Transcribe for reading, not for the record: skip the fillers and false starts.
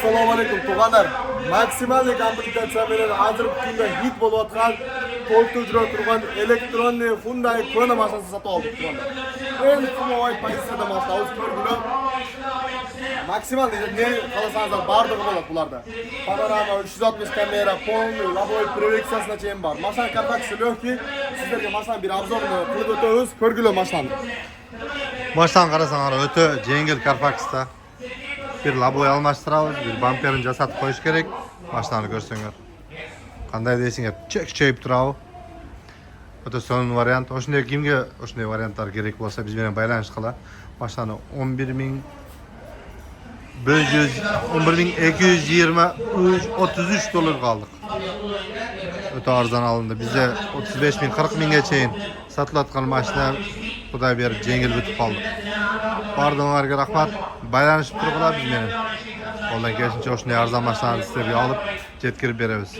Assalomu alaykum tug'anlar. Maksimalniy komplektatsiya bilan hozirgi kunda hit bo'layotgan to'rt hujra turgan elektronli Hyundai Kona mashinasini sotib oldik tug'anlar. Eng qimmat pozitsiyada mashina o'z ko'rgini. Maksimal ne qalasanizlar bardigi bo'ladi bularda. Panorama 360 kamera, polni, laboy proyeksiyasina cheyin bor. Mashina kartaksi yo'qki, sizlarga mashina bir obzorni qilib o'tamiz, ko'rgili mashinani. Boshdan qarasanglar o'ta yengil Carfax'da. Bir laboy almashtiramiz, bir bamperini jasatib qo'yish kerak. Mashinani ko'rsanglar. Qanday deysinglar, chek-cheyib turadi. O'ta so'nggi variant. O'shunday kimga o'shunday variantlar kerak bo'lsa, biz bilan baylanish qila. Mashinani 11.220 $33 qoldik. O'ta arzon alindi. Bizda 35.000-40 minggachayin sotilayotgan mashina Xudoy berib yengil bitib qoldi. Pardonlarga rahmat. Baylanishib turiblar biz bilan. Qo'ldan kelishincha o'shunday arzon mashinalarni sizlarga olib, yetkazib beramiz.